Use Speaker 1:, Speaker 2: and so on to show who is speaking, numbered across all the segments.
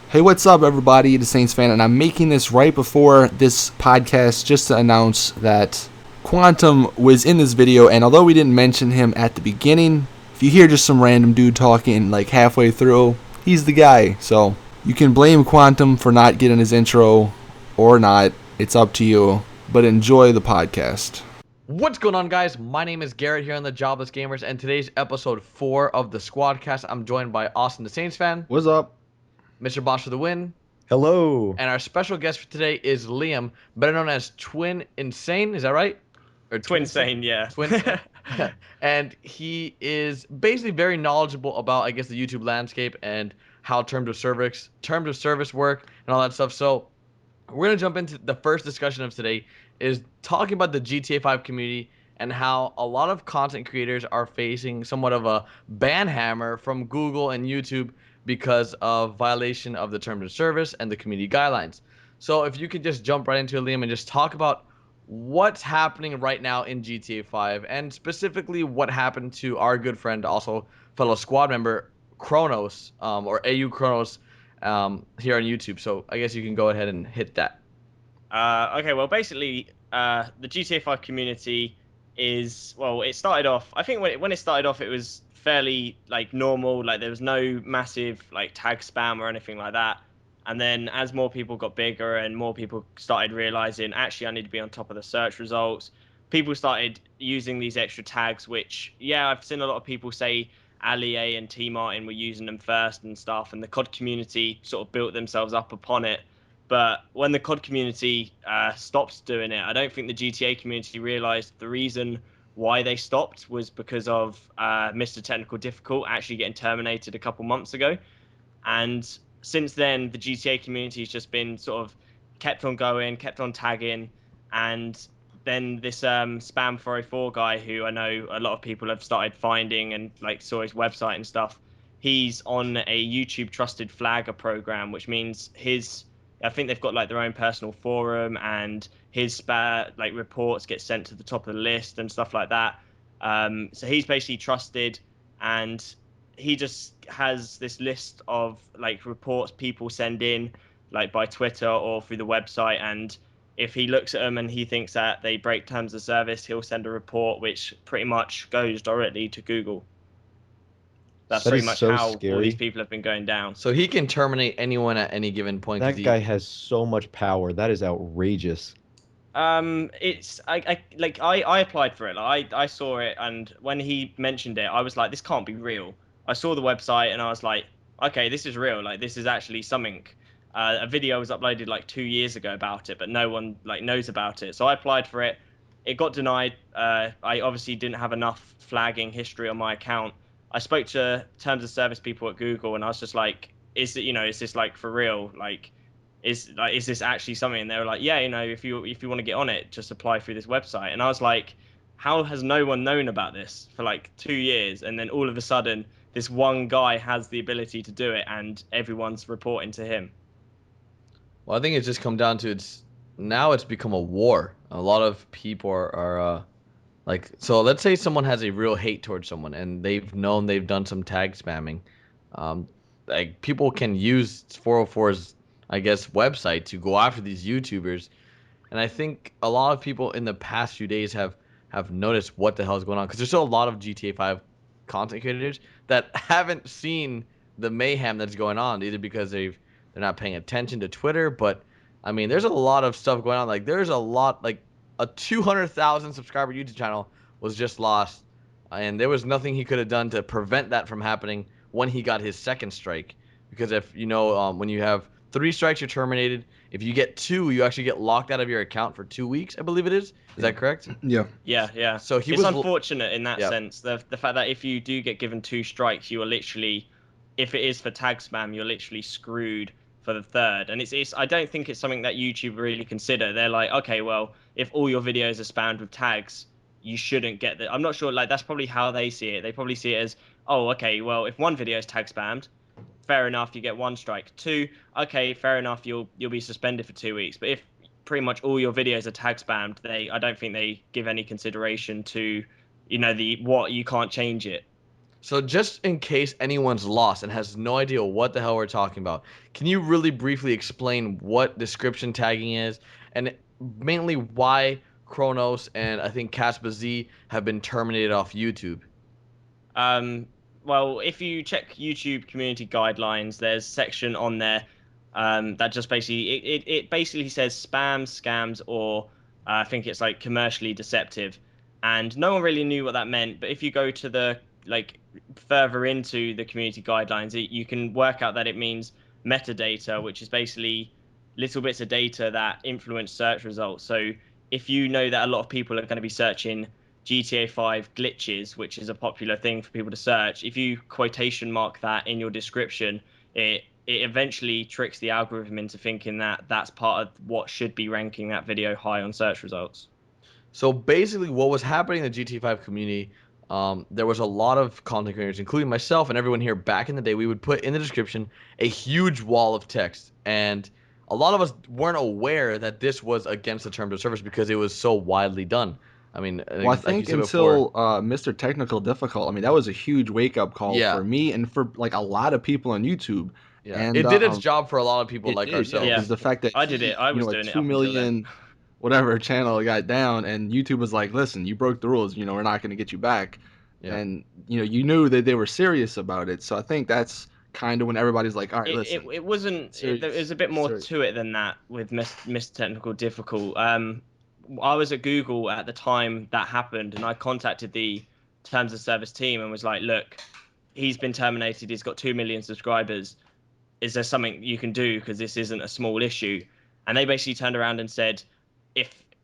Speaker 1: Hey, what's up, everybody? It's Saintsfan, and I'm making this right before this podcast just to announce that Quantum was in this video, and although we didn't mention him at the beginning, if you hear just some random dude talking like halfway through, he's the guy. So you can blame Quantum for not getting his intro or not. It's up to you, but enjoy the podcast.
Speaker 2: What's going on, guys? My name is Garrett here on the Jobless Gamers, and today's episode 4 of the Squadcast. I'm joined by Austin the Saints fan,
Speaker 1: What's up?
Speaker 2: Mr. Bosch for the win,
Speaker 3: Hello.
Speaker 2: and our special guest for today is Liam, better known as Twin Insane. Is that right? Or
Speaker 3: Twin Sane, yeah.
Speaker 2: Twin Sane. And he is basically very knowledgeable about, I guess, the YouTube landscape and how terms of service work and all that stuff. So we're gonna jump into the first discussion of today, is talking about the GTA 5 community and how a lot of content creators are facing somewhat of a ban hammer from Google and YouTube because of violation of the terms of service and the community guidelines. So if you could just jump right into it, Liam, and just talk about what's happening right now in GTA 5, and specifically what happened to our good friend, also fellow squad member, Kronos, or AU Kronos, here on YouTube. So I guess you can go ahead and hit that.
Speaker 3: Okay, well, basically, the GTA 5 community is, well, it started off, I think when it started off, it was fairly, like, normal. Like, there was no massive, like, tag spam or anything like that. And then as more people got bigger and more people started realizing, actually, I need to be on top of the search results, people started using these extra tags, which, yeah, I've seen a lot of people say Ali A and T Martin were using them first and stuff, and the COD community sort of built themselves up upon it. But when the COD community stopped doing it, I don't think the GTA community realized the reason why they stopped was because of Mr. Technical Difficult actually getting terminated a couple months ago. And since then, the GTA community has just been sort of kept on going, kept on tagging. And then this Spam 404 guy, who I know a lot of people have started finding and like saw his website and stuff, he's on a YouTube Trusted Flagger program, which means I think they've got like their own personal forum, and his like reports get sent to the top of the list and stuff like that. So he's basically trusted, and he just has this list of like reports people send in, like by Twitter or through the website, and if he looks at them and he thinks that they break terms of service, he'll send a report which pretty much goes directly to Google. That's
Speaker 4: That
Speaker 3: pretty
Speaker 4: is
Speaker 3: much
Speaker 4: so
Speaker 3: how all
Speaker 4: scary.
Speaker 3: these people have been going down.
Speaker 2: So he can terminate anyone at any given point.
Speaker 4: That guy has so much power. That is outrageous.
Speaker 3: It's I applied for it. Like, I saw it, and when he mentioned it, I was like, this can't be real. I saw the website and I was like, okay, this is real. Like, this is actually something. A video was uploaded like 2 years ago about it, but no one like knows about it. So I applied for it. It got denied. I obviously didn't have enough flagging history on my account. I spoke to terms of service people at Google, and I was just like, is this like for real? Like, is this actually something? And they were like, yeah, if you want to get on it, just apply through this website. And I was like, how has no one known about this for like 2 years? And then all of a sudden, this one guy has the ability to do it, and everyone's reporting to him.
Speaker 2: Well, I think it's just come down to now it's become a war. A lot of people are like, so let's say someone has a real hate towards someone and they've known they've done some tag spamming. Like, people can use 404's, I guess, website to go after these YouTubers. And I think a lot of people in the past few days have noticed what the hell is going on, because there's still a lot of GTA 5 content creators that haven't seen the mayhem that's going on, either because they're not paying attention to Twitter. But I mean, there's a lot of stuff going on. Like, there's a lot, like a 200,000 subscriber YouTube channel was just lost, and there was nothing he could have done to prevent that from happening when he got his second strike. Because if when you have 3 strikes, you're terminated. If you get 2, you actually get locked out of your account for 2 weeks, I believe it is. Is that correct?
Speaker 1: Yeah.
Speaker 3: Yeah.
Speaker 2: So
Speaker 3: it's unfortunate in that
Speaker 2: yeah.
Speaker 3: sense. The fact that if you do get given 2 strikes, you are literally, if it is for tag spam, you're literally screwed for the third. And it's I don't think it's something that YouTube really consider. They're like, okay, well, if all your videos are spammed with tags, you shouldn't get that. I'm not sure. Like, that's probably how they see it. They probably see it as, oh, okay, well, if one video is tag spammed, fair enough, you get 1 strike. 2, okay, fair enough, you'll be suspended for 2 weeks. But if pretty much all your videos are tag spammed, I don't think they give any consideration to, the what you can't change it.
Speaker 2: So just in case anyone's lost and has no idea what the hell we're talking about, can you really briefly explain what description tagging is and mainly why Kronos and I think Casper Z have been terminated off YouTube?
Speaker 3: Um, well, if you check YouTube community guidelines, there's a section on there that just basically it basically says spam, scams, or I think it's like commercially deceptive, and no one really knew what that meant. But if you go to the like further into the community guidelines, you can work out that it means metadata, which is basically little bits of data that influence search results. So if you know that a lot of people are going to be searching GTA 5 glitches, which is a popular thing for people to search, if you quotation mark that in your description, it eventually tricks the algorithm into thinking that that's part of what should be ranking that video high on search results.
Speaker 2: So basically, what was happening in the GTA 5 community, there was a lot of content creators, including myself and everyone here back in the day. We would put in the description a huge wall of text, and a lot of us weren't aware that this was against the terms of service because it was so widely done. I mean,
Speaker 1: Well, I
Speaker 2: like you
Speaker 1: think
Speaker 2: said before,
Speaker 1: until Mr. Technical Difficult, I mean, that was a huge wake up call
Speaker 2: yeah,
Speaker 1: for me and for like a lot of people on YouTube.
Speaker 2: yeah,
Speaker 1: And
Speaker 2: it did its job for a lot of people
Speaker 1: it
Speaker 2: like
Speaker 1: did, yeah,
Speaker 3: Yeah,
Speaker 1: because
Speaker 2: ourselves.
Speaker 1: the fact that
Speaker 3: I did it. I was
Speaker 1: a
Speaker 3: doing it
Speaker 1: two
Speaker 3: up until then.
Speaker 1: million whatever channel got down, and YouTube was like, "Listen, you broke the rules. We're not going to get you back."
Speaker 2: Yeah.
Speaker 1: And you knew that they were serious about it. So I think that's kind of when everybody's like, "All right, listen,
Speaker 3: It wasn't. There
Speaker 1: serious,
Speaker 3: was a bit more
Speaker 1: serious."
Speaker 3: to it than that with Mr. Technical Difficult. I was at Google at the time that happened, and I contacted the terms of service team and was like, "Look, he's been terminated. He's got 2 million subscribers. Is there something you can do? Because this isn't a small issue." And they basically turned around and said,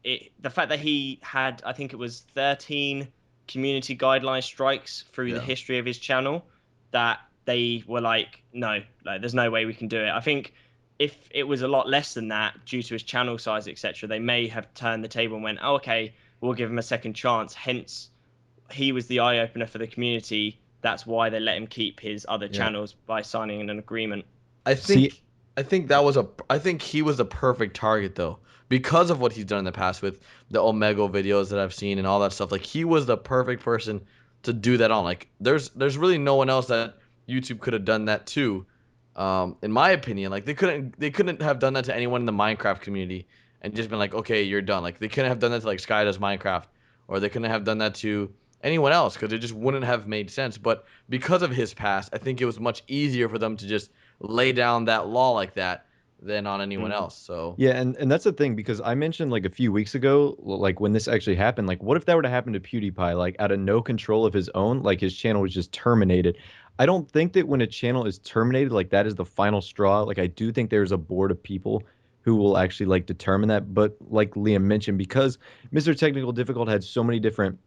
Speaker 3: the fact that he had, I think it was 13 community guideline strikes through the
Speaker 2: Yeah.
Speaker 3: history of his channel, that they were like, no, like there's no way we can do it. I think if it was a lot less than that due to his channel size, etc., they may have turned the table and went, oh, okay, we'll give him a second chance. Hence, he was the eye opener for the community. That's why they let him keep his other
Speaker 2: Yeah.
Speaker 3: channels by signing an agreement.
Speaker 2: I
Speaker 4: See,
Speaker 2: think I think that was a I think he was the perfect target though because of what he's done in the past with the Omega videos that I've seen and all that stuff. Like he was the perfect person to do that on. Like there's really no one else that YouTube could have done that to. In my opinion, like they couldn't have done that to anyone in the Minecraft community and just been like, okay, you're done. Like they couldn't have done that to like Sky Does Minecraft, or they couldn't have done that to anyone else because it just wouldn't have made sense. But because of his past, I think it was much easier for them to just lay down that law like that than on anyone
Speaker 3: Mm.
Speaker 2: else. So
Speaker 4: yeah, and that's the thing because I mentioned like a few weeks ago, like when this actually happened, like what if that were to happen to PewDiePie, like out of no control of his own, like his channel was just terminated. I don't think that when a channel is terminated, like that is the final straw. Like I do think there's a board of people who will actually like determine that. But like Liam mentioned, because Mr. Technical Difficult had so many different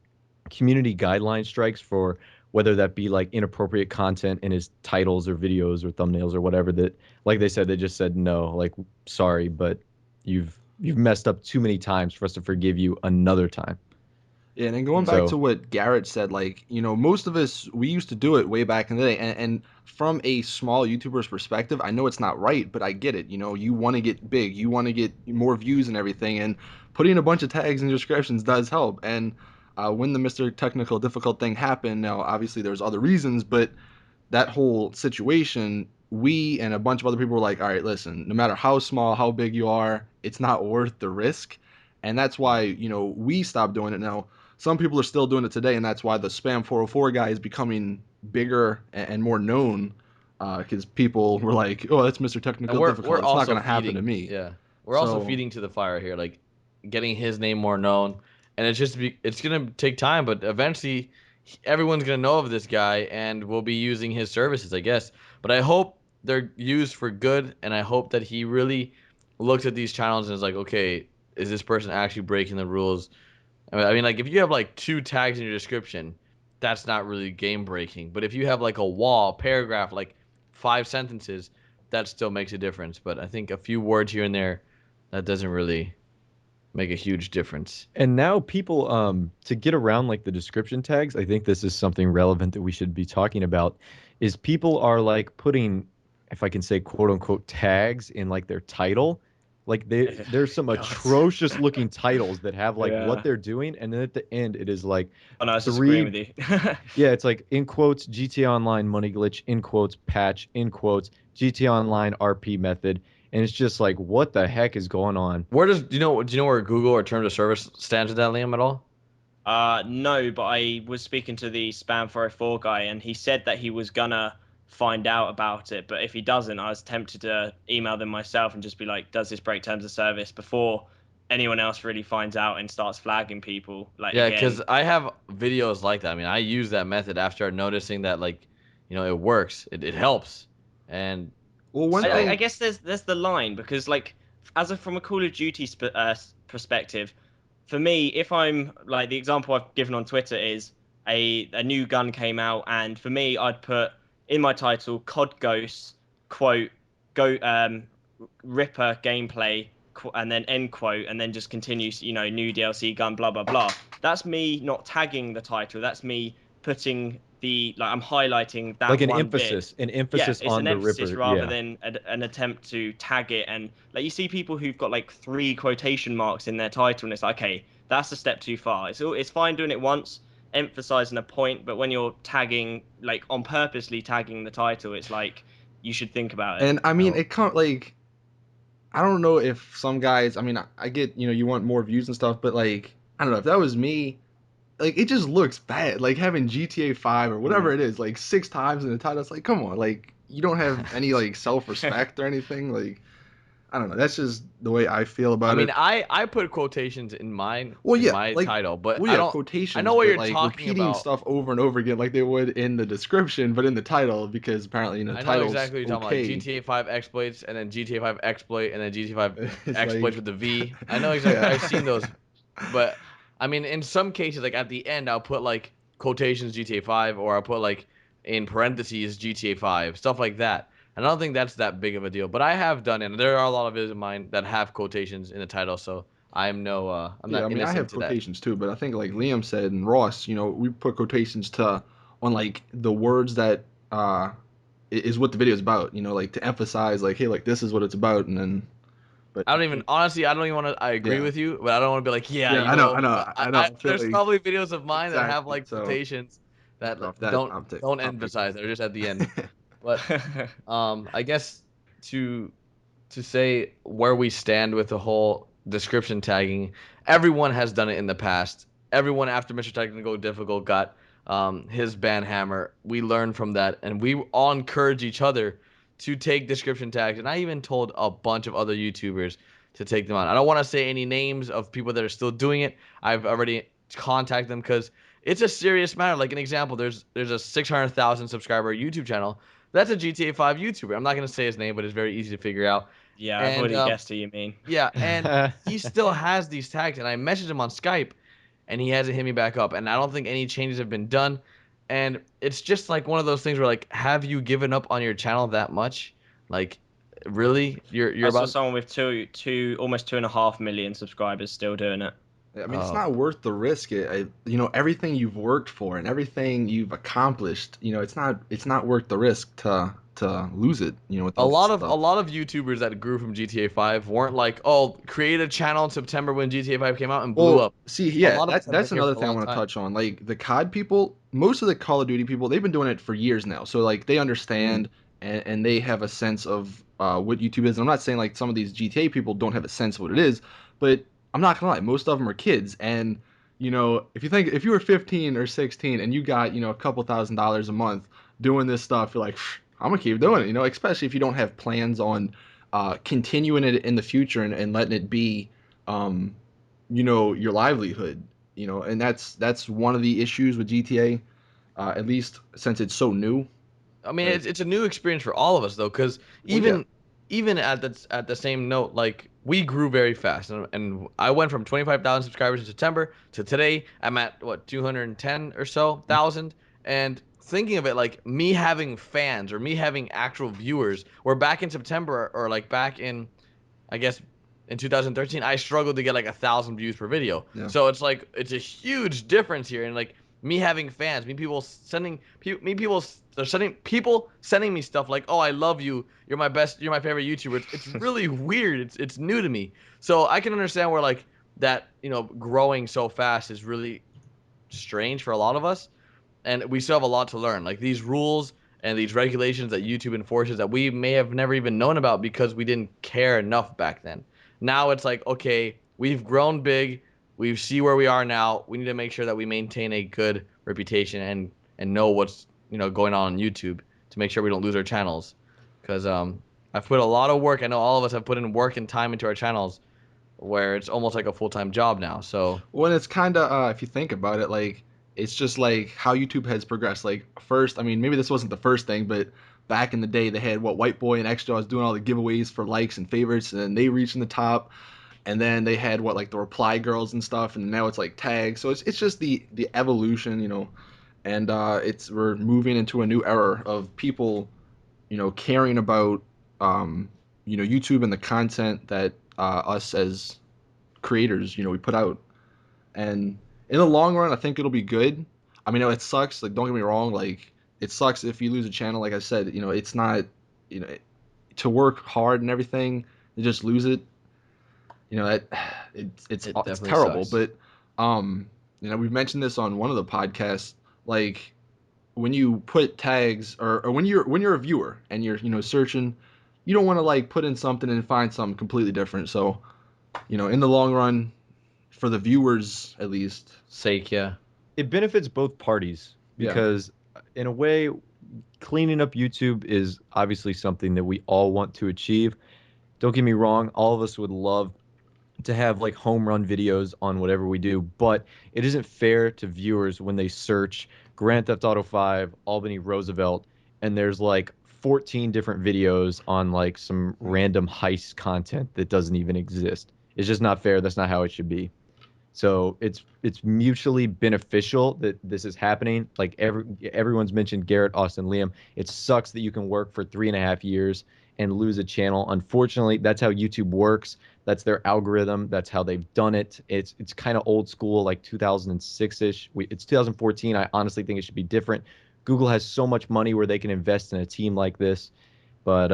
Speaker 4: community guideline strikes for whether that be like inappropriate content in his titles or videos or thumbnails or whatever, that like they said, they just said no, like sorry, but you've messed up too many times for us to forgive you another time.
Speaker 1: Yeah, and then going back
Speaker 3: Mm.
Speaker 1: to
Speaker 4: So
Speaker 1: what Garrett said, like, most of us, we used to do it way back in the day. And from a small YouTuber's perspective, I know it's not right, but I get it. You want to get big, you want to get more views and everything. And putting a bunch of tags and descriptions does help. And when the Mr. Technical Difficult thing happened, now, obviously, there's other reasons, but that whole situation, we and a bunch of other people were like, all right, listen, no matter how small, how big you are, it's not worth the risk. And that's why, we stopped doing it now. Some people are still doing it today, and that's why the Spam 404 guy is becoming bigger and more known because people were like, oh, that's Mr.
Speaker 2: and
Speaker 1: Technical
Speaker 2: we're
Speaker 1: Difficult. It's not
Speaker 2: also
Speaker 1: going to happen to
Speaker 2: feeding,
Speaker 1: me.
Speaker 2: yeah, we're also
Speaker 1: So,
Speaker 2: feeding to the fire here, like getting his name more known, and it's gonna take time, but eventually everyone's gonna know of this guy and will be using his services, I guess. But I hope they're used for good, and I hope that he really looks at these channels and is like, okay, is this person actually breaking the rules? I mean, like if you have like two tags in your description, that's not really game breaking. But if you have like a wall, paragraph, like 5 sentences, that still makes a difference. But I think a few words here and there, that doesn't really make a huge difference.
Speaker 4: and now people to get around like the description tags, I think this is something relevant that we should be talking about, is people are like putting, if I can say quote unquote tags in like their title Like there's some
Speaker 3: God.
Speaker 4: atrocious looking titles that have like
Speaker 3: Yeah.
Speaker 4: what they're doing, and then at the end it is like
Speaker 3: Oh, no, I was just agreeing with
Speaker 4: three.
Speaker 3: you.
Speaker 4: Yeah, it's like in quotes GTA Online money glitch, in quotes patch, in quotes GTA Online RP method, and it's just like what the heck is going on?
Speaker 2: Where does do you know where Google or terms of service stands with that, Liam, at all?
Speaker 3: No, but I was speaking to the Spam 404 guy, and he said that he was gonna find out about it. But if he doesn't, I was tempted to email them myself and just be like, "Does this break terms of service?" before anyone else really finds out and starts flagging people. Like
Speaker 2: Yeah, because
Speaker 3: again,
Speaker 2: I have videos like that. I mean, I use that method after noticing that, like, it works. It helps. And
Speaker 1: Well, one
Speaker 3: I
Speaker 2: so,
Speaker 1: thing.
Speaker 3: guess there's the line because like from a Call of Duty perspective, for me, if I'm like the example I've given on Twitter is a new gun came out, and for me, I'd put in my title COD Ghosts quote go Ripper gameplay and then end quote and then just continues new DLC gun blah blah blah. That's me not tagging the title. That's me putting I'm highlighting
Speaker 4: Like
Speaker 3: that one bit.
Speaker 4: an
Speaker 3: Yeah,
Speaker 4: emphasis
Speaker 3: it's
Speaker 4: on
Speaker 3: an
Speaker 4: the
Speaker 3: emphasis
Speaker 4: Ripper.
Speaker 3: rather
Speaker 4: Yeah.
Speaker 3: than an attempt to tag it. And like you see people who've got like 3 quotation marks in their title, and it's like, okay, that's a step too far. It's fine doing it once, emphasizing a point, but when you're tagging, like on purposely tagging the title, it's like you should think about it.
Speaker 1: And I mean,
Speaker 4: Oh,
Speaker 1: it can't like I don't know if some guys. I mean, I get you want more views and stuff, but like I don't know if that was me. Like it just looks bad. Like having GTA 5 or whatever
Speaker 3: Mm.
Speaker 1: it is, like 6 times in the title. It's like, come on, like you don't have any like self respect or anything. Like I don't know. That's just the way I feel
Speaker 2: I
Speaker 1: about
Speaker 2: mean,
Speaker 1: it.
Speaker 2: I put quotations
Speaker 1: Well,
Speaker 2: in
Speaker 1: yeah,
Speaker 2: my
Speaker 1: like
Speaker 2: title, but
Speaker 1: well,
Speaker 2: I
Speaker 1: yeah,
Speaker 2: don't. I
Speaker 1: quotations,
Speaker 2: know what
Speaker 1: but
Speaker 2: you're
Speaker 1: like
Speaker 2: talking
Speaker 1: repeating
Speaker 2: about.
Speaker 1: stuff over and over again, like they would in the description, but in the title because apparently
Speaker 2: I know
Speaker 1: title's
Speaker 2: exactly what you're talking about, like
Speaker 1: okay.
Speaker 2: GTA 5 exploits and then GTA 5 exploit and then GTA 5
Speaker 1: It's
Speaker 2: exploits
Speaker 1: like
Speaker 2: with the V. I know exactly.
Speaker 1: yeah.
Speaker 2: I've seen those, but I mean, in some cases, like at the end, I'll put like quotations GTA 5 or I'll put like in parentheses GTA 5, stuff like that. And I don't think that's that big of a deal, but I have done it. And there are a lot of videos of mine that have quotations in the title, so I'm
Speaker 1: Yeah,
Speaker 2: not
Speaker 1: I mean, I
Speaker 2: innocent
Speaker 1: have
Speaker 2: to that.
Speaker 1: quotations too, but I think like Liam said and Ross, we put quotations to on like the words that is what the video is about, like to emphasize like, hey, like this is what it's about, and then, but
Speaker 2: I don't even honestly. I don't even want to. I agree
Speaker 1: yeah,
Speaker 2: with you, but I don't want to be like, yeah,
Speaker 1: yeah, I know, I'm
Speaker 2: there's
Speaker 1: feeling
Speaker 2: probably videos of mine that have
Speaker 1: exactly.
Speaker 2: like
Speaker 1: So
Speaker 2: quotations that
Speaker 1: off that,
Speaker 2: don't don't
Speaker 1: I'll take those.
Speaker 2: emphasize. They're just at the end. But I guess to to say where we stand with the whole description tagging, everyone has done it in the past. Everyone after Mr. Technical Difficult got his ban hammer. We learned from that, and we all encourage each other to take description tags. And I even told a bunch of other YouTubers to take them on. I don't want to say any names of people that are still doing it. I've already contacted them because it's a serious matter. Like an example, there's a 600,000 subscriber YouTube channel. That's a GTA 5 YouTuber. I'm not gonna say his name, but it's very easy to figure out.
Speaker 3: Yeah, I've
Speaker 2: And
Speaker 3: already guessed who you mean.
Speaker 2: yeah, and he still has these tags, and I messaged him on Skype, and he hasn't hit me back up. And I don't think any changes have been done. And it's just like one of those things where like, have you given up on your channel that much? Like, really? You're
Speaker 3: I saw
Speaker 2: about
Speaker 3: someone with almost 2.5 million subscribers still doing it.
Speaker 1: I mean, it's
Speaker 2: oh
Speaker 1: not worth the risk. Everything you've worked for and everything you've accomplished, it's not worth the risk to lose it, with all this
Speaker 2: a
Speaker 1: stuff.
Speaker 2: lot of YouTubers that grew from GTA 5 weren't like, oh, create a channel in September when GTA 5 came out and blew
Speaker 1: Well,
Speaker 2: up.
Speaker 1: see,
Speaker 2: A
Speaker 1: yeah,
Speaker 2: lot of us have been
Speaker 1: that's
Speaker 2: here
Speaker 1: another
Speaker 2: for a
Speaker 1: thing I
Speaker 2: long
Speaker 1: want to
Speaker 2: time.
Speaker 1: touch on. Like the COD people, most of the Call of Duty people, they've been doing it for years now. So like they understand and they have a sense of what YouTube is. And I'm not saying like some of these GTA people don't have a sense of what it is, but I'm not gonna lie, most of them are kids. And if you were 15 or 16 and you got a couple $1,000s a month doing this stuff, you're like, I'm gonna keep doing it. Especially if you don't have plans on continuing it in the future and letting it be. Um, your livelihood, and that's one of the issues with GTA, at least since it's so new.
Speaker 2: I mean,
Speaker 1: But
Speaker 2: it's a new experience for all of us though, because
Speaker 1: well, yeah,
Speaker 2: even at the same note, like we grew very fast, and I went from 25,000 subscribers in September to today. I'm at what 210 or so thousand, and thinking of it like me having fans or me having actual viewers, where back in September or like back in I guess in 2013, I struggled to get like 1,000 views per video.
Speaker 1: yeah,
Speaker 2: So it's like it's a huge difference here, and like me having fans, me people sending people sending me stuff like, "Oh, I love you. You're my best. You're my favorite YouTuber." It's really weird. It's new to me. So I can understand where like that, growing so fast is really strange for a lot of us, and we still have a lot to learn. Like these rules and these regulations that YouTube enforces that we may have never even known about because we didn't care enough back then. Now it's like, okay, we've grown big. We see where we are now. We need to make sure that we maintain a good reputation and know what's going on YouTube to make sure we don't lose our channels. Because I've put a lot of work. I know all of us have put in work and time into our channels, where it's almost like a full-time job now. So
Speaker 1: Well, it's kind of, if you think about it, like, it's just like how YouTube has progressed. Like, first, I mean, maybe this wasn't the first thing, but back in the day, they had White Boy and Extra was doing all the giveaways for likes and favorites, and then they reached in the top. And then they had like the reply girls and stuff, and now it's like tags. So it's just the evolution, and we're moving into a new era of people, caring about, YouTube and the content that us as creators, we put out. And in the long run, I think it'll be good. I mean, it sucks. Like, don't get me wrong. Like, it sucks if you lose a channel. Like I said, it's not, you know, to work hard and everything, to just lose it. That it's
Speaker 2: it
Speaker 1: it's
Speaker 2: definitely
Speaker 1: terrible.
Speaker 2: sucks.
Speaker 1: But we've mentioned this on one of the podcasts. Like, when you put tags, or when you're a viewer and you're searching, you don't want to like put in something and find something completely different. So, in the long run, for the viewers at least.
Speaker 2: Sake, yeah.
Speaker 4: It benefits both parties
Speaker 1: Yeah.
Speaker 4: because, in a way, cleaning up YouTube is obviously something that we all want to achieve. Don't get me wrong, all of us would love to have like home run videos on whatever we do, but it isn't fair to viewers when they search Grand Theft Auto 5, Albany Roosevelt, and there's like 14 different videos on like some random heist content that doesn't even exist. It's just not fair. That's not how it should be. So it's mutually beneficial that this is happening. Like everyone's mentioned Garrett, Austin, Liam. It sucks that you can work for 3.5 years and lose a channel. Unfortunately, that's how YouTube works. That's their algorithm. That's how they've done it. It's kind of old school, like 2006-ish. It's 2014. I honestly think it should be different. Google has so much money where they can invest in a team like this, but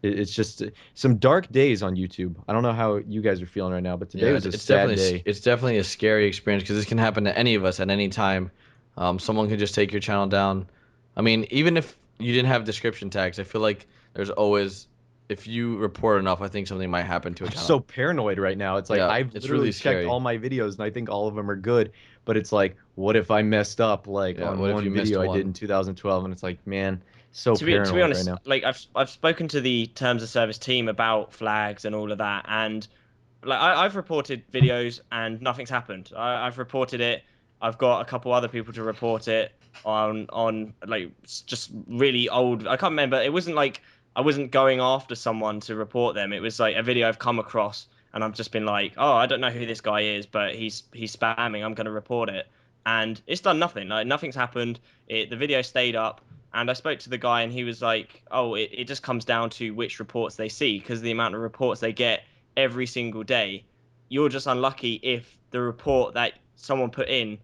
Speaker 4: it's just some dark days on YouTube. I don't know how you guys are feeling right now, but today
Speaker 2: Yeah,
Speaker 4: was a
Speaker 2: it's
Speaker 4: sad
Speaker 2: definitely
Speaker 4: day.
Speaker 2: it's definitely a scary experience because this can happen to any of us at any time. Someone can just take your channel down. I mean, even if you didn't have description tags, I feel like there's always, if you report enough, I think something might happen to a
Speaker 4: I'm so
Speaker 2: channel.
Speaker 4: paranoid right now. It's like
Speaker 2: Yeah,
Speaker 4: I've
Speaker 2: it's
Speaker 4: literally
Speaker 2: really
Speaker 4: checked all
Speaker 2: scary.
Speaker 4: my videos and I think all of them are good, but it's like, what if I messed up like
Speaker 2: Yeah,
Speaker 4: on
Speaker 2: what if you
Speaker 4: one
Speaker 2: missed
Speaker 4: video I did
Speaker 2: one?
Speaker 4: in 2012? And it's like, man, so
Speaker 3: To be
Speaker 4: paranoid right
Speaker 3: honest,
Speaker 4: now.
Speaker 3: like I've spoken to the terms of service team about flags and all of that, and like I've reported videos and nothing's happened. I've reported it. I've got a couple other people to report it on like just really old. I can't remember. It wasn't like I wasn't going after someone to report them. It was like a video I've come across and I've just been like, oh, I don't know who this guy is, but he's spamming. I'm going to report it, and it's done nothing. Like nothing's happened. The video stayed up. And I spoke to the guy, and he was like, "Oh, it just comes down to which reports they see, because the amount of reports they get every single day. You're just unlucky if the report that someone put in,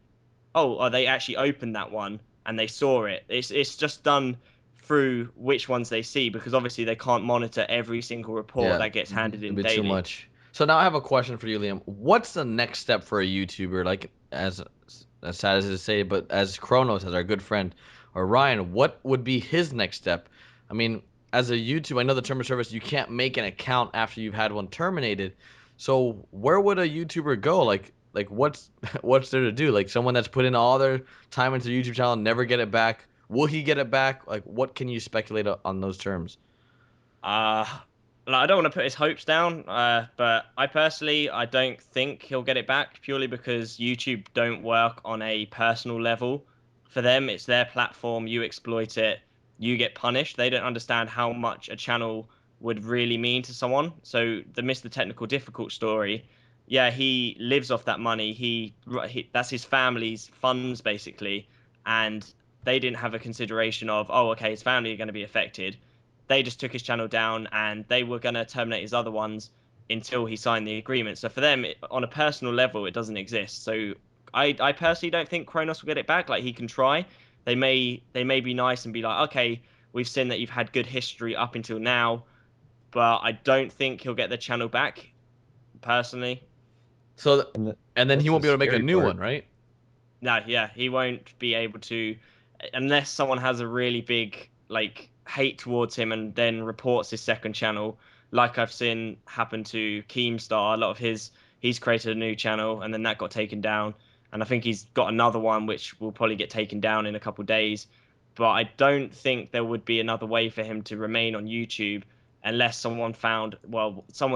Speaker 3: they actually opened that one and they saw it. It's just done through which ones they see, because obviously they can't monitor every single report
Speaker 2: Yeah,
Speaker 3: that gets handed
Speaker 2: it'd
Speaker 3: in
Speaker 2: be too
Speaker 3: daily.
Speaker 2: much. So now I have a question for you, Liam. What's the next step for a YouTuber? Like, as sad as it is to say, but as Kronos, as our good friend, or Ryan, what would be his next step? I mean, as a YouTube, I know the term of service, you can't make an account after you've had one terminated. So where would a YouTuber go? Like what's what's there to do? Like someone that's put in all their time into their YouTube channel, never get it back. Will he get it back? Like, what can you speculate on those terms?
Speaker 3: Uh like, I don't want to put his hopes down, but I don't think he'll get it back, purely because YouTube don't work on a personal level. For them, it's their platform. You exploit it, you get punished. They don't understand how much a channel would really mean to someone. So the Mr. Technical Difficult story, yeah, he lives off that money. That's his family's funds basically, and they didn't have a consideration of, oh, okay, his family are going to be affected. They just took his channel down, and they were going to terminate his other ones until he signed the agreement. So for them, on a personal level, it doesn't exist. So I personally don't think Kronos will get it back. Like he can try. They may be nice and be like, okay, we've seen that you've had good history up until now, but I don't think he'll get the channel back personally.
Speaker 2: So,
Speaker 4: And
Speaker 2: and then he
Speaker 4: that's
Speaker 2: won't
Speaker 4: the
Speaker 2: be able to make a
Speaker 4: scary
Speaker 2: new
Speaker 4: part.
Speaker 2: one, right?
Speaker 3: No, yeah, he won't be able to unless someone has a really big like hate towards him and then reports his second channel, like I've seen happen to Keemstar. A lot of he's created a new channel and then that got taken down, and I think he's got another one which will probably get taken down in a couple of days. But I don't think there would be another way for him to remain on YouTube unless someone's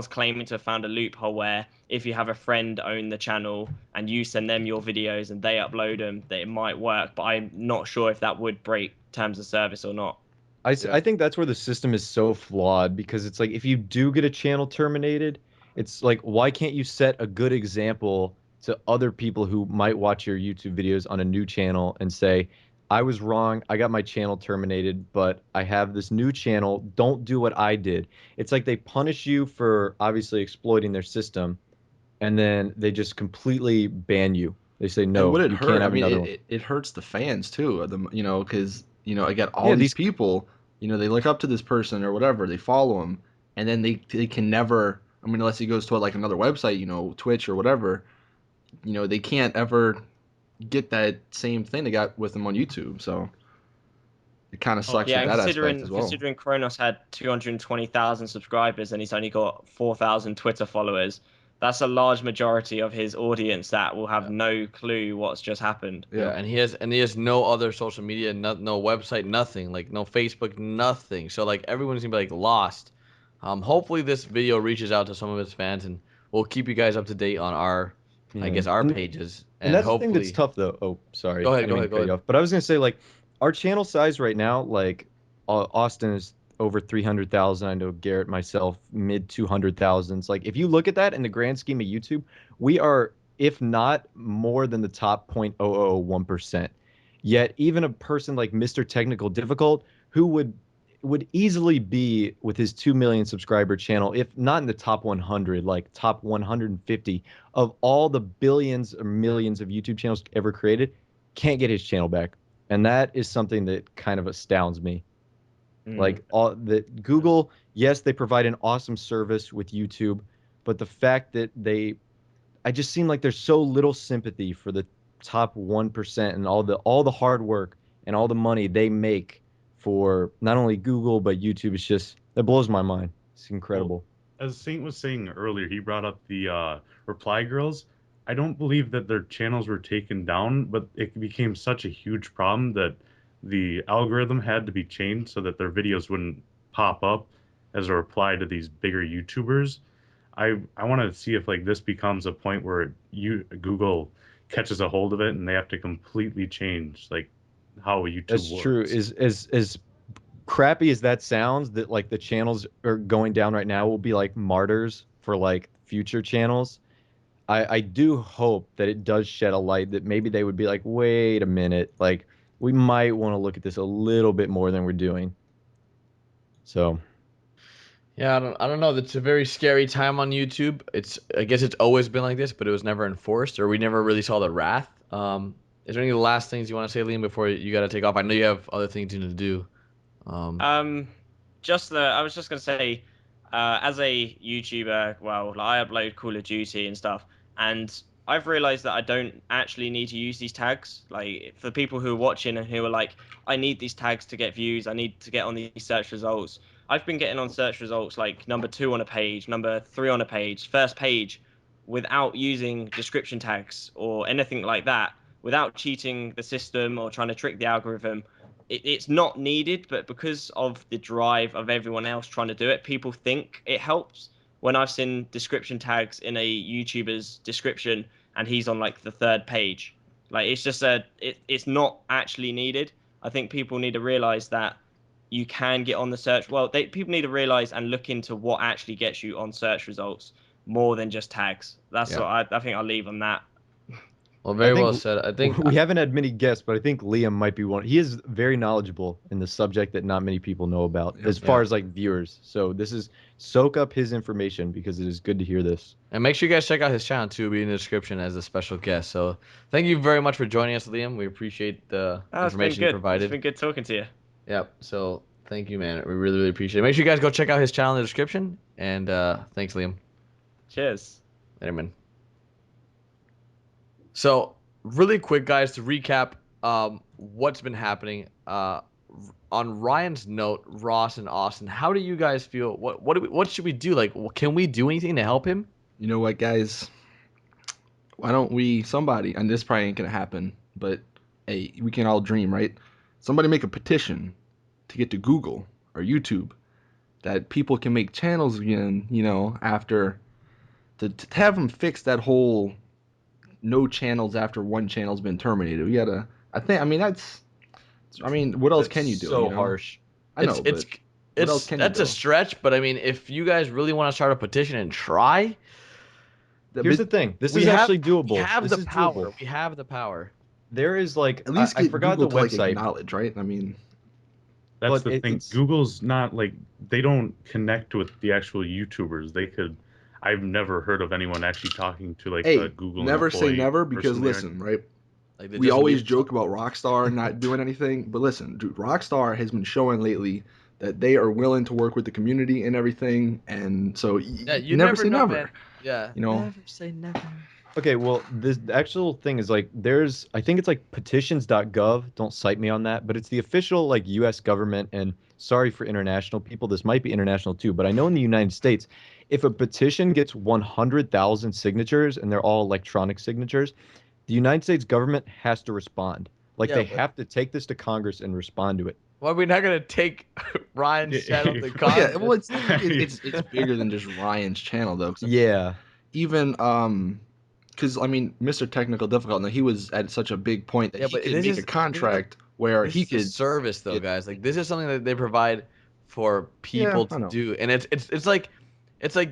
Speaker 3: claiming to have found a loophole where if you have a friend own the channel and you send them your videos and they upload them, that it might work. But I'm not sure if that would break terms of service or not.
Speaker 2: Yeah.
Speaker 4: I think that's where the system is so flawed because it's like if you do get a channel terminated, it's like why can't you set a good example to other people who might watch your YouTube videos on a new channel and say, I was wrong, I got my channel terminated, but I have this new channel, don't do what I did. It's like they punish you for obviously exploiting their system and then they just completely ban you. They say,
Speaker 1: And
Speaker 4: no,
Speaker 1: would it
Speaker 4: you can't
Speaker 1: hurt? I
Speaker 4: have
Speaker 1: mean,
Speaker 4: another one.
Speaker 1: it hurts the fans too. Because again, all
Speaker 4: Yeah,
Speaker 1: these
Speaker 4: these
Speaker 1: people, they look up to this person or whatever, they follow him, and then they can never. I mean, unless he goes to like another website, Twitch or whatever, they can't ever get that same thing they got with them on YouTube. So it kind of
Speaker 5: Oh,
Speaker 1: sucks
Speaker 3: Yeah,
Speaker 1: with
Speaker 3: and
Speaker 1: that aspect
Speaker 3: considering
Speaker 1: as well.
Speaker 3: considering Kronos had 220,000 subscribers and he's only got 4,000 Twitter followers, that's a large majority of his audience that will have
Speaker 2: Yeah.
Speaker 3: no clue what's just happened.
Speaker 2: Yeah,
Speaker 1: Yeah.
Speaker 2: and he has no other social media, no website, nothing, like no Facebook, nothing. So like everyone's gonna be like lost. Hopefully this video reaches out to some of his fans, and we'll keep you guys up to date on I
Speaker 4: Yeah.
Speaker 2: guess our
Speaker 4: And
Speaker 2: pages,
Speaker 4: And
Speaker 2: and
Speaker 4: that's the thing that's
Speaker 2: hopefully.
Speaker 4: tough, though. Oh, sorry,
Speaker 2: Go
Speaker 4: I
Speaker 2: ahead,
Speaker 4: didn't
Speaker 2: go
Speaker 4: mean
Speaker 2: ahead,
Speaker 4: to
Speaker 2: go
Speaker 4: cut you
Speaker 2: ahead.
Speaker 4: off. But I was gonna say, like, our channel size right now, like, Austin is over 300,000. I know Garrett, myself, mid 200,000s. Like, if you look at that in the grand scheme of YouTube, we are, if not more than the top 0.0001%. Yet, even a person like Mr. Technical Difficult, who would easily be with his 2 million subscriber channel, if not in the top 100, like top 150 of all the billions or millions of YouTube channels ever created, can't get his channel back. And that is something that kind of astounds me.
Speaker 3: Mm.
Speaker 4: Like all that Google, yes, they provide an awesome service with YouTube, but the fact that I just seem like there's so little sympathy for the top 1% and all the hard work and all the money they make for not only Google but YouTube. It's just that blows my mind. It's
Speaker 5: Well,
Speaker 4: incredible.
Speaker 5: as Saint was saying earlier, he brought up the reply girls. I don't believe that their channels were taken down, but it became such a huge problem that the algorithm had to be changed so that their videos wouldn't pop up as a reply to these bigger YouTubers. I want to see if like this becomes a point where Google catches a hold of it and they have to completely change like how YouTube
Speaker 4: That's true.
Speaker 5: works.
Speaker 4: Is crappy as that sounds, that like the channels are going down right now will be like martyrs for like future channels. I do hope that it does shed a light that maybe they would be like, wait a minute, like we might want to look at this a little bit more than we're doing. So
Speaker 2: Yeah, I don't know. It's a very scary time on YouTube. I guess it's always been like this, but it was never enforced, or we never really saw the wrath. Is there any last things you want to say, Liam, before you got to take off? I know you have other things you need to do. Um,
Speaker 3: Um, I was just gonna say, as a YouTuber, well, like, I upload Call of Duty and stuff, and I've realized that I don't actually need to use these tags. Like for people who are watching and who are like, I need these tags to get views. I need to get on these search results. I've been getting on search results like number 2 on a page, number 3 on a page, first page, without using description tags or anything like that, without cheating the system or trying to trick the algorithm. It's not needed, but because of the drive of everyone else trying to do it, people think it helps. When I've seen description tags in a YouTuber's description and he's on like the 3rd page, like it's not actually needed. I think people need to realize that you can get on the search. Well, people need to realize and look into what actually gets you on search results more than just tags. That's
Speaker 1: Yeah.
Speaker 3: what I think I'll leave on that.
Speaker 2: Well, very
Speaker 4: I think
Speaker 2: well said. I think
Speaker 4: we haven't had many guests, but I think Liam might be one. He is very knowledgeable in the subject that not many people know about, as far as like viewers. So this is soak up his information because it is good to hear this.
Speaker 2: and make sure you guys check out his channel too. It'll be in the description as a special guest. So thank you very much for joining us, Liam. We appreciate the
Speaker 3: Oh, it's been
Speaker 2: information you
Speaker 3: good.
Speaker 2: provided.
Speaker 3: It's been good talking to you.
Speaker 2: Yep. So thank you, man. We really, really appreciate it. Make sure you guys go check out his channel in the description. And thanks, Liam.
Speaker 3: Cheers.
Speaker 2: Later, man. So really quick, guys, to recap what's been happening. On Ryan's note, Ross and Austin, how do you guys feel? What should we do? Like, can we do anything to help him?
Speaker 1: You know what, guys? Why don't somebody, and this probably ain't gonna happen, but hey, we can all dream, right? Somebody make a petition to get to Google or YouTube that people can make channels again, after to have them fix that whole no channels after one channel's been terminated. We gotta, what else can you do?
Speaker 4: So harsh.
Speaker 1: I know, but what else can you
Speaker 2: That's
Speaker 1: do?
Speaker 2: a stretch, but I mean, if you guys really want to start a petition and try,
Speaker 4: Here's the thing. This
Speaker 2: we
Speaker 4: is
Speaker 2: have-
Speaker 4: actually doable.
Speaker 2: We have
Speaker 4: This
Speaker 2: the
Speaker 4: is
Speaker 2: power.
Speaker 4: doable.
Speaker 2: We have the power.
Speaker 4: There is like
Speaker 1: At least
Speaker 4: I
Speaker 1: get
Speaker 4: forgot
Speaker 1: Google
Speaker 4: the
Speaker 1: to like
Speaker 4: website.
Speaker 1: acknowledge, right? I mean,
Speaker 5: That's
Speaker 4: But
Speaker 5: the thing.
Speaker 4: it's-
Speaker 5: Google's not like they don't connect with the actual YouTubers. They could. I've never heard of anyone actually talking to like
Speaker 1: hey,
Speaker 5: a Google
Speaker 1: never say
Speaker 5: employee
Speaker 1: never, because
Speaker 5: personally or
Speaker 1: listen, right?
Speaker 2: Like, they
Speaker 1: We
Speaker 2: just
Speaker 1: always
Speaker 2: leave
Speaker 1: joke about Rockstar not doing anything, but listen, dude, Rockstar has been showing lately that they are willing to work with the community and everything, and so
Speaker 2: Yeah, you
Speaker 1: never say
Speaker 2: know,
Speaker 1: never.
Speaker 2: man. Yeah. Never say never.
Speaker 4: Okay, well, the actual thing is like I think it's like petitions.gov. Don't cite me on that, but it's the official like U.S. government. And sorry for international people, this might be international too, but I know in the United States, if a petition gets 100,000 signatures and they're all electronic signatures, the United States government has to respond. Like
Speaker 2: Yeah,
Speaker 4: they
Speaker 2: but-
Speaker 4: have to take this to Congress and respond to it.
Speaker 2: Well, we're not gonna take Ryan's channel to
Speaker 1: Well,
Speaker 2: Congress.
Speaker 1: yeah, well, it's bigger than just Ryan's channel though. 'Cause
Speaker 4: Yeah.
Speaker 1: even because I mean, Mr. Technical Difficult, now he was at such a big point that
Speaker 2: Yeah,
Speaker 1: he
Speaker 2: but
Speaker 1: could
Speaker 2: this
Speaker 1: make
Speaker 2: is-
Speaker 1: a contract where
Speaker 2: This
Speaker 1: he
Speaker 2: is a
Speaker 1: could.
Speaker 2: service though,
Speaker 1: get-
Speaker 2: guys. Like, this is something that they provide for people
Speaker 1: I
Speaker 2: to
Speaker 1: know.
Speaker 2: do, and it's like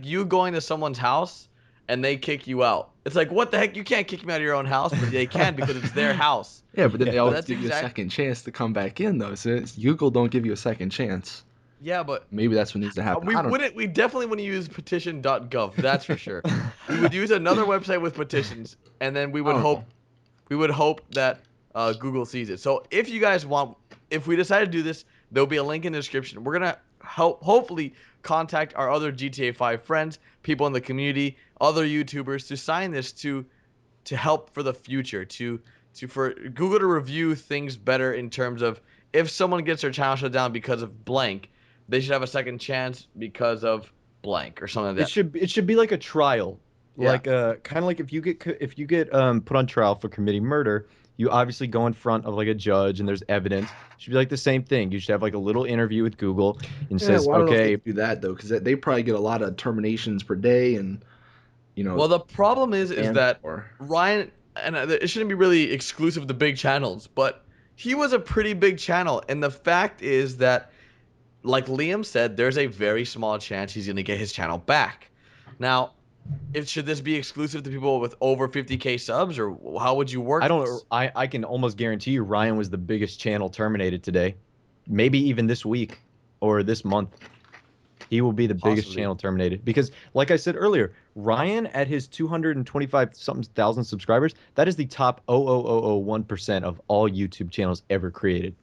Speaker 2: you going to someone's house and they kick you out. It's like, what the heck? You can't kick me out of your own house, but they can because it's their house.
Speaker 1: Yeah, but then they
Speaker 4: Yeah,
Speaker 1: always
Speaker 2: that's
Speaker 1: give you a
Speaker 2: exact-
Speaker 1: second chance to come back in though. So Google don't give you a second chance.
Speaker 2: Yeah, but
Speaker 1: Maybe that's what needs to happen. I don't know.
Speaker 2: we definitely wouldn't use petition.gov. That's for sure. We would use another website with petitions, and then we would
Speaker 1: I don't
Speaker 2: hope that Google sees it. So if you guys want, if we decide to do this, there'll be a link in the description. We're gonna hopefully contact our other GTA 5 friends, people in the community, other YouTubers to sign this to help for the future, for Google to review things better in terms of if someone gets their channel shut down because of blank, they should have a second chance because of blank or something like that.
Speaker 4: It should be like a trial.
Speaker 2: Yeah.
Speaker 4: Like kind of like if you get put on trial for committing murder, you obviously go in front of like a judge and there's evidence. It should be like the same thing. You should have like a little interview with Google and says,
Speaker 1: well, I don't know if
Speaker 4: okay,
Speaker 1: they do that though, because they probably get a lot of terminations per day, and
Speaker 2: Well, the problem is
Speaker 1: and-
Speaker 2: that
Speaker 1: or-
Speaker 2: Ryan, and it shouldn't be really exclusive to big channels, but he was a pretty big channel, and the fact is that, like Liam said, there's a very small chance he's gonna get his channel back. Now, should this be exclusive to people with over 50K subs, or how would you work?
Speaker 4: I don't
Speaker 2: this?
Speaker 4: know. I can almost guarantee you Ryan was the biggest channel terminated today. Maybe even this week or this month. He will be the biggest
Speaker 2: Possibly.
Speaker 4: channel terminated because, like I said earlier, Ryan at his 225 something thousand subscribers, that is the top 0.0001% of all YouTube channels ever created.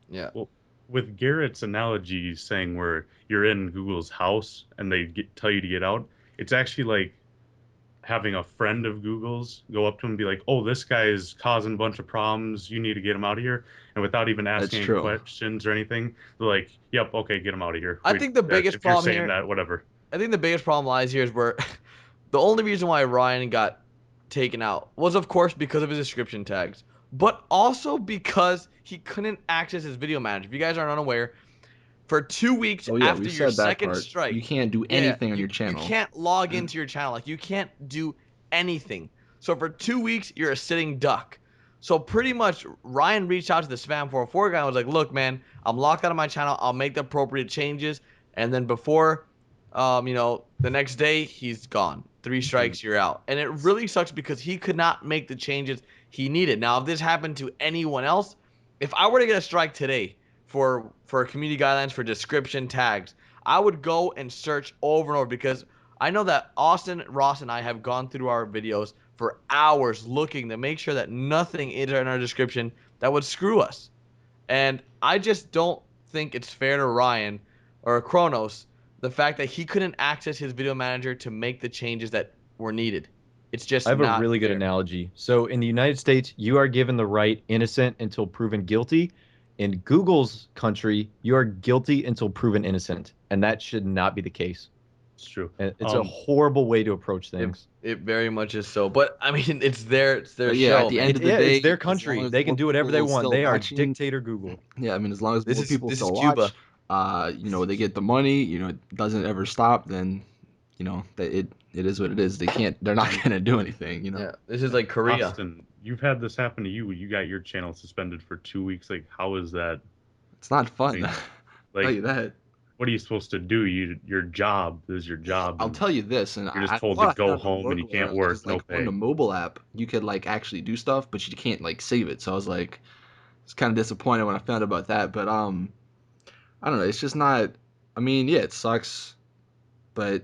Speaker 2: Yeah.
Speaker 5: Well, with Garrett's analogy saying where you're in Google's house and they tell you to get out, it's actually like having a friend of Google's go up to him and be like, "Oh, this guy is causing a bunch of problems. You need to get him out of here." And without even asking any
Speaker 1: true.
Speaker 5: questions or anything, they're like, "Yep, okay, get him out of here."
Speaker 2: I think the biggest
Speaker 5: if you're
Speaker 2: problem
Speaker 5: saying
Speaker 2: here-
Speaker 5: that, whatever.
Speaker 2: I think the biggest problem lies here is where the only reason why Ryan got taken out was, of course, because of his description tags, but also because he couldn't access his video manager. If you guys are unaware, for 2 weeks
Speaker 1: Oh yeah,
Speaker 2: after
Speaker 1: we
Speaker 2: your
Speaker 1: said that
Speaker 2: second
Speaker 1: part.
Speaker 2: strike,
Speaker 1: You can't do
Speaker 2: yeah,
Speaker 1: anything on your
Speaker 2: you
Speaker 1: channel.
Speaker 2: can't log into your channel. Like, you can't do anything. So for 2 weeks, you're a sitting duck. So pretty much, Ryan reached out to the Spam 404 guy and was like, "Look, man, I'm locked out of my channel. I'll make the appropriate changes." And then before, the next day, he's gone. 3 strikes, you're out. And it really sucks because he could not make the changes he needed. Now, if this happened to anyone else, if I were to get a strike today for community guidelines for description tags, I would go and search over and over because I know that Austin, Ross, and I have gone through our videos for hours looking to make sure that nothing is in our description that would screw us. And I just don't think it's fair to Ryan or Kronos the fact that he couldn't access his video manager to make the changes that were needed. It's just
Speaker 4: I have
Speaker 2: not
Speaker 4: a really good
Speaker 2: fair.
Speaker 4: analogy. So in the United States, you are given the right innocent until proven guilty. In Google's country, you are guilty until proven innocent, and that should not be the case.
Speaker 5: It's true.
Speaker 4: And it's a horrible way to approach things.
Speaker 2: It very much is so. But I mean, it's their
Speaker 1: But yeah,
Speaker 2: show.
Speaker 1: at the
Speaker 2: Man.
Speaker 1: end of the day,
Speaker 4: It's their
Speaker 1: as
Speaker 4: country.
Speaker 1: long as
Speaker 4: They can
Speaker 1: more
Speaker 4: do whatever they
Speaker 1: people
Speaker 4: want.
Speaker 1: still
Speaker 4: They are
Speaker 1: watching-
Speaker 4: dictator Google.
Speaker 1: Yeah, I mean, as long as more people
Speaker 2: this
Speaker 1: still
Speaker 2: is
Speaker 1: watch,
Speaker 2: Cuba.
Speaker 1: you know, they get the money, you know, it doesn't ever stop, then, you know, that it is what it is. They're not gonna do anything, you know.
Speaker 2: Yeah, this is like Korea.
Speaker 5: Austin, you've had this happen to you. You got your channel suspended for 2 weeks. Like, how is that?
Speaker 1: It's not fun.
Speaker 5: Like,
Speaker 1: I'll tell you that.
Speaker 5: what are you supposed to do? Your job is your job.
Speaker 1: I'll
Speaker 5: and
Speaker 1: tell you this, and
Speaker 5: You're just
Speaker 1: I
Speaker 5: told
Speaker 1: thought
Speaker 5: to
Speaker 1: I
Speaker 5: go
Speaker 1: found a
Speaker 5: home and you can't
Speaker 1: workaround,
Speaker 5: work,
Speaker 1: 'cause,
Speaker 5: no
Speaker 1: like,
Speaker 5: pay.
Speaker 1: on the mobile app, you could like actually do stuff, but you can't like save it. So I was like, it's kind of disappointed when I found out about that. But I don't know. It's just not. I mean, yeah, it sucks, but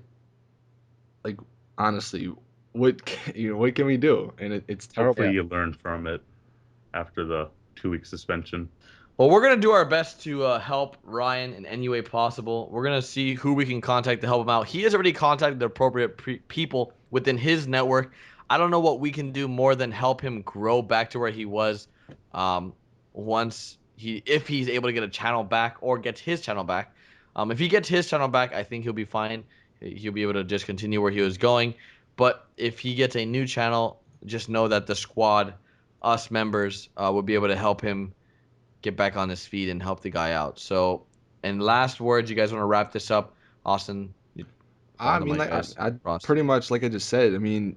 Speaker 1: like honestly, what can we do? And it's terrible.
Speaker 5: Hopefully you learn from it after the 2 week suspension.
Speaker 2: Well, we're going to do our best to help Ryan in any way possible. We're going to see who we can contact to help him out. He has already contacted the appropriate people within his network. I don't know what we can do more than help him grow back to where he was if he's able to get a channel back or gets his channel back. If he gets his channel back, I think he'll be fine. He'll be able to just continue where he was going. But if he gets a new channel, just know that the squad, us members, will be able to help him get back on his feet and help the guy out. So, and last words, you guys want to wrap this up? Austin,
Speaker 1: I mean, like, I pretty much like I just said. I mean,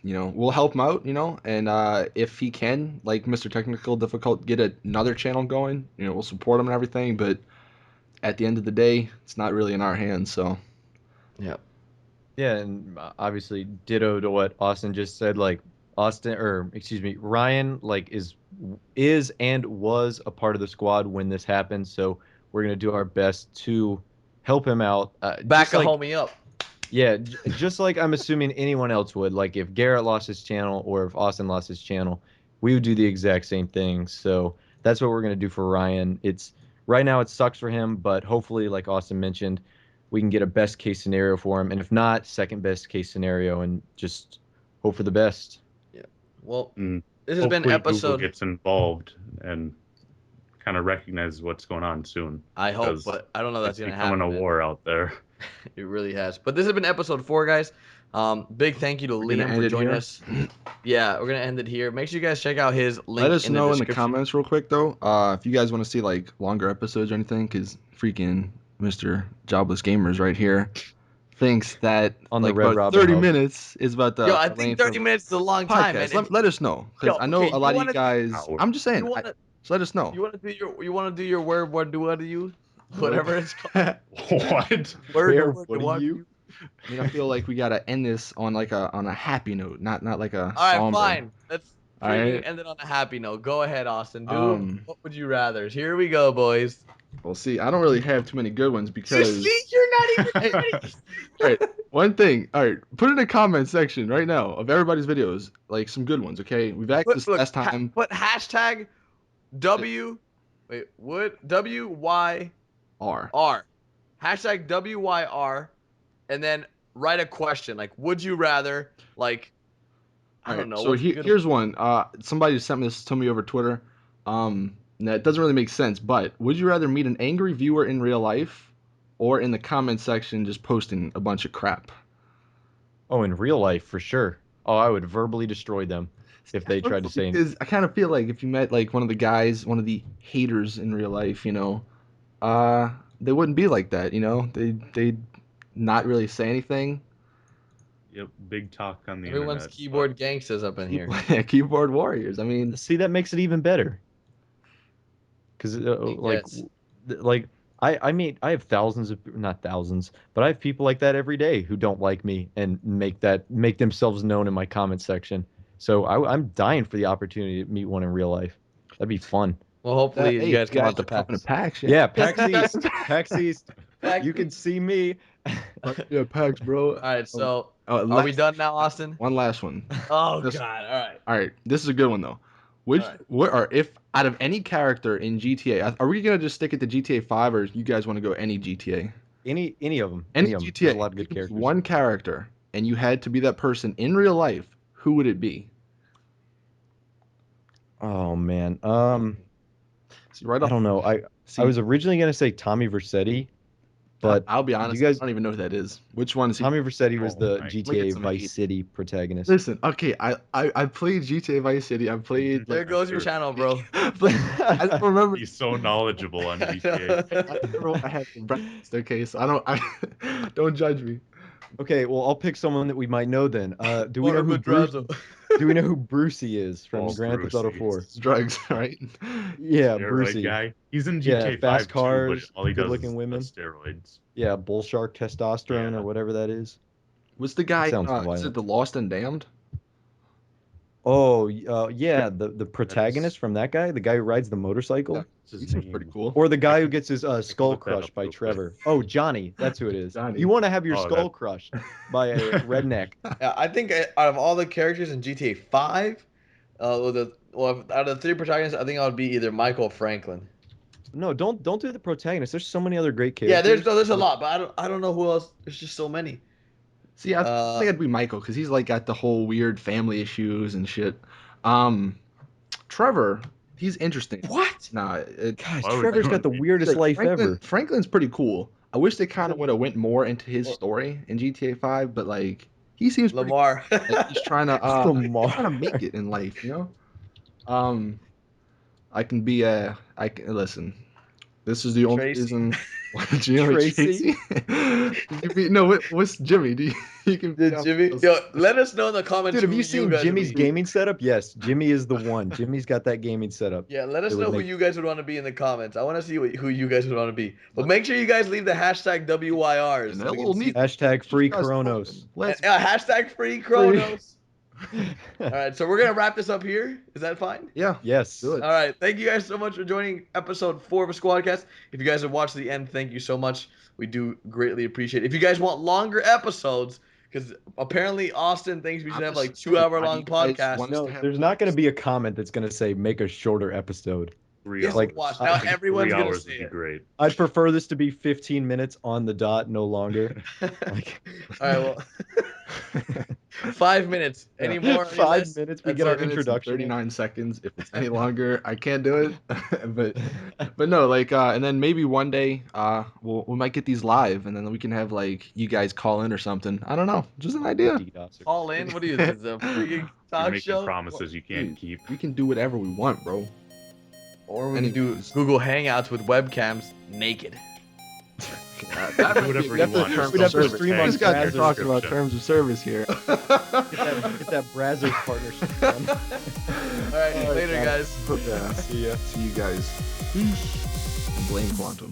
Speaker 1: we'll help him out, and if he can, like Mr. Technical Difficult, get another channel going, we'll support him and everything. But at the end of the day, it's not really in our hands. So,
Speaker 2: yeah,
Speaker 4: and obviously, ditto to what Austin just said. Like Ryan, like is and was a part of the squad when this happened. So we're gonna do our best to help him out.
Speaker 2: Back a homie up.
Speaker 4: Yeah, just like I'm assuming anyone else would. Like if Garrett lost his channel or if Austin lost his channel, we would do the exact same thing. So that's what we're gonna do for Ryan. Right now it sucks for him, but hopefully, like Austin mentioned, we can get a best case scenario for him, and if not, second best case scenario, and just hope for the best.
Speaker 2: Yeah. Well, this has been episode.
Speaker 5: Google gets involved and kind of recognizes what's going on soon.
Speaker 2: I hope, but I don't know that's gonna happen.
Speaker 5: It's becoming a war out there.
Speaker 2: It really has. But this has been episode 4, guys. Big thank you to Liam for joining us. Yeah, we're gonna end it here. Make sure you guys check out his link.
Speaker 1: Let us know in the comments real quick though, if you guys want to see like longer episodes or anything, because freaking Mr. Jobless Gamers right here thinks that
Speaker 4: on
Speaker 1: like
Speaker 4: the Red
Speaker 1: about
Speaker 4: Robin
Speaker 1: 30
Speaker 4: Hub.
Speaker 1: minutes is about the.
Speaker 2: Yo, I think 30 minutes is a long time, man.
Speaker 1: Let us know, because I know a lot of you guys. I'm just saying. So let us know.
Speaker 2: You want to do your word? What do you? Whatever it's called.
Speaker 5: What?
Speaker 4: What do you?
Speaker 1: I mean, I feel like we gotta end this on like a happy note, not like a.
Speaker 2: All right,
Speaker 1: somber.
Speaker 2: fine. Let's
Speaker 1: right.
Speaker 2: end it on a happy note. Go ahead, Austin. What would you rather? Here we go, boys.
Speaker 1: Well, see, I don't really have too many good ones because.
Speaker 2: You're not even ready.
Speaker 1: All right, one thing. All right, put in the comment section right now of everybody's videos, like some good ones. Okay, we've asked this last time.
Speaker 2: Put hashtag WYR. Hashtag WYR, and then write a question like, would you rather? Like, I don't know.
Speaker 1: So here's one. Somebody sent this to me over Twitter. That doesn't really make sense, but would you rather meet an angry viewer in real life, or in the comment section just posting a bunch of crap?
Speaker 4: Oh, in real life for sure. Oh, I would verbally destroy them if they tried to say anything.
Speaker 1: I kind of feel like if you met like one of the haters in real life, they wouldn't be like that. They'd not really say anything.
Speaker 5: Yep, big talk on the
Speaker 2: Everyone's
Speaker 5: internet.
Speaker 2: keyboard gangsters up in here.
Speaker 1: Keyboard warriors. I mean,
Speaker 4: see, that makes it even better. Because like I mean, I have not thousands, but I have people like that every day who don't like me and make themselves known in my comment section. So I'm dying for the opportunity to meet one in real life. That'd be fun.
Speaker 2: Well, hopefully
Speaker 1: Hey,
Speaker 2: you guys come out to
Speaker 1: are coming to
Speaker 2: PAX.
Speaker 1: PAX.
Speaker 4: Yeah, PAX East. PAX East. You can see me.
Speaker 1: Yeah, PAX, bro.
Speaker 2: All right, so
Speaker 1: Oh,
Speaker 2: are we done now, Austin?
Speaker 1: One last one.
Speaker 2: Oh
Speaker 1: This-
Speaker 2: God! All right.
Speaker 1: All right, this is a good one though.
Speaker 2: Alright.
Speaker 1: What are if out of any character in GTA, are we gonna just stick it to GTA 5 or you guys want to go any GTA?
Speaker 4: Any of them.
Speaker 1: Any
Speaker 4: Any of them.
Speaker 1: GTA.
Speaker 4: There's a lot of good
Speaker 1: If it's
Speaker 4: characters.
Speaker 1: One character, and you had to be that person in real life. Who would it be?
Speaker 4: Oh man.
Speaker 1: See, right
Speaker 4: I
Speaker 1: off,
Speaker 4: don't know. I
Speaker 1: see,
Speaker 4: was originally gonna say Tommy Vercetti, but
Speaker 1: I'll be
Speaker 4: you
Speaker 1: honest.
Speaker 4: guys,
Speaker 1: I don't even know who that is. Which one is he?
Speaker 4: Tommy Vercetti was
Speaker 5: Oh
Speaker 4: the
Speaker 5: my
Speaker 4: GTA
Speaker 1: goodness.
Speaker 4: Vice City protagonist.
Speaker 1: Listen, okay, I played GTA Vice City. I played
Speaker 2: There
Speaker 1: like
Speaker 2: goes your channel, bro.
Speaker 1: I don't remember.
Speaker 5: He's so knowledgeable on GTA.
Speaker 1: I remember what I had for breakfast. Okay, so don't judge me.
Speaker 4: Okay, well, I'll pick someone that we might know then. Do we know who
Speaker 2: Madrazo.
Speaker 4: Do we know who Brucey is from
Speaker 5: Oh,
Speaker 4: Grand Theft Auto
Speaker 5: Brucey.
Speaker 4: 4?
Speaker 1: It's drugs, right?
Speaker 4: Yeah,
Speaker 5: Steroid
Speaker 4: Brucey.
Speaker 5: guy. He's in
Speaker 4: Yeah,
Speaker 5: GTA 5
Speaker 4: fast
Speaker 5: too,
Speaker 4: cars,
Speaker 5: but all he does
Speaker 4: good-looking
Speaker 5: is
Speaker 4: women.
Speaker 5: steroids.
Speaker 4: Yeah, bull shark testosterone
Speaker 5: Yeah.
Speaker 4: or whatever that is.
Speaker 1: What's the guy?
Speaker 4: Sounds
Speaker 1: Is
Speaker 4: violent.
Speaker 1: it the Lost and Damned?
Speaker 4: Oh, yeah, the protagonist from that guy, the guy who rides the motorcycle,
Speaker 1: Yeah.
Speaker 5: What's his
Speaker 1: He seems
Speaker 5: name?
Speaker 1: pretty cool.
Speaker 4: or the guy who gets his
Speaker 5: can
Speaker 4: skull
Speaker 5: look that up
Speaker 4: crushed by
Speaker 5: real quick.
Speaker 4: Trevor. Oh, Johnny, that's who it is.
Speaker 1: Johnny.
Speaker 4: You want to have your
Speaker 5: Oh,
Speaker 4: skull
Speaker 5: that-
Speaker 4: crushed by a redneck.
Speaker 2: Yeah, I think out of all the characters in GTA 5, out of the three protagonists, I think I would be either Michael or Franklin.
Speaker 4: No, don't do the protagonist. There's so many other great characters.
Speaker 2: Yeah, there's a lot, but I don't know who else. There's just so many.
Speaker 1: See, I think I'd be Michael because he's like got the whole weird family issues and shit. Trevor, he's interesting.
Speaker 2: What?
Speaker 1: Nah,
Speaker 4: Gosh,
Speaker 5: Why would
Speaker 4: Trevor's
Speaker 5: you
Speaker 4: got the
Speaker 5: want me?
Speaker 4: weirdest life ever.
Speaker 1: Franklin's pretty cool. I wish they kind of would have went more into his story in GTA 5, but like he seems pretty
Speaker 2: Lamar.
Speaker 1: like he's trying to
Speaker 4: Lamar.
Speaker 1: he's trying to make it in life, you know. I can be listen. This is the only
Speaker 2: Tracy.
Speaker 1: reason. Tracy? What's Jimmy? You can be
Speaker 2: Jimmy, yo, let us know in the comments.
Speaker 4: Dude, have
Speaker 2: who
Speaker 4: you seen
Speaker 2: guys
Speaker 4: Jimmy's
Speaker 2: would be.
Speaker 4: gaming setup? Yes, Jimmy is the one. Jimmy's got that gaming setup.
Speaker 2: Yeah, let us
Speaker 4: It would
Speaker 2: know who
Speaker 4: make-
Speaker 2: you guys would want to be in the comments. I want to see who you guys would want to be. But make sure you guys leave the hashtag WYRs.
Speaker 1: And
Speaker 2: So
Speaker 1: that
Speaker 2: we
Speaker 1: little
Speaker 2: can see.
Speaker 1: neat-
Speaker 4: Hashtag free
Speaker 1: Just
Speaker 4: Kronos.
Speaker 1: Let's
Speaker 2: Hashtag free Kronos. All right, so we're gonna wrap this up here. Is that fine?
Speaker 1: yeah.
Speaker 4: Yes.
Speaker 1: Do it.
Speaker 2: All right, thank you guys so much for joining episode 4 of Squadcast. If you guys have watched the end, thank you so much. We do greatly appreciate it. If you guys want longer episodes, because apparently Austin thinks we should have like 2-hour-long podcasts.
Speaker 4: No, there's not going to be a comment that's going to say make a shorter episode.
Speaker 5: 3
Speaker 2: Yes,
Speaker 5: hours.
Speaker 4: like,
Speaker 2: watch. Now everyone's
Speaker 5: 3
Speaker 2: gonna
Speaker 5: hours
Speaker 2: say
Speaker 5: would be
Speaker 2: it.
Speaker 5: great.
Speaker 4: I'd prefer this to be 15 minutes on the dot, no longer.
Speaker 2: All right, well, 5 minutes. Any more? Any
Speaker 4: 5
Speaker 2: less?
Speaker 4: minutes, we
Speaker 2: That's
Speaker 4: get our
Speaker 2: it.
Speaker 4: introduction.
Speaker 1: 39 seconds. If it's any longer, I can't do it. but no, like and then maybe one day we might get these live and then we can have like you guys call in or something. I don't know. Just an idea.
Speaker 2: Call in. What do you think? Is this a freaking
Speaker 5: You're
Speaker 2: talk
Speaker 5: making
Speaker 2: show?
Speaker 5: promises you can't
Speaker 1: Dude,
Speaker 5: keep.
Speaker 1: We can do whatever we want, bro.
Speaker 2: Or we can do Google Hangouts with webcams naked.
Speaker 1: That
Speaker 5: Do whatever you want.
Speaker 4: We'd have to
Speaker 5: Service
Speaker 4: stream
Speaker 5: tag
Speaker 4: on
Speaker 1: This guy
Speaker 5: in the
Speaker 1: here talking about
Speaker 5: description.
Speaker 1: terms of service here.
Speaker 4: Get that Brazzers partnership done.
Speaker 2: All right,
Speaker 4: All right,
Speaker 2: later, guys.
Speaker 1: Yeah.
Speaker 4: See ya.
Speaker 1: See you guys. And blame Quantum.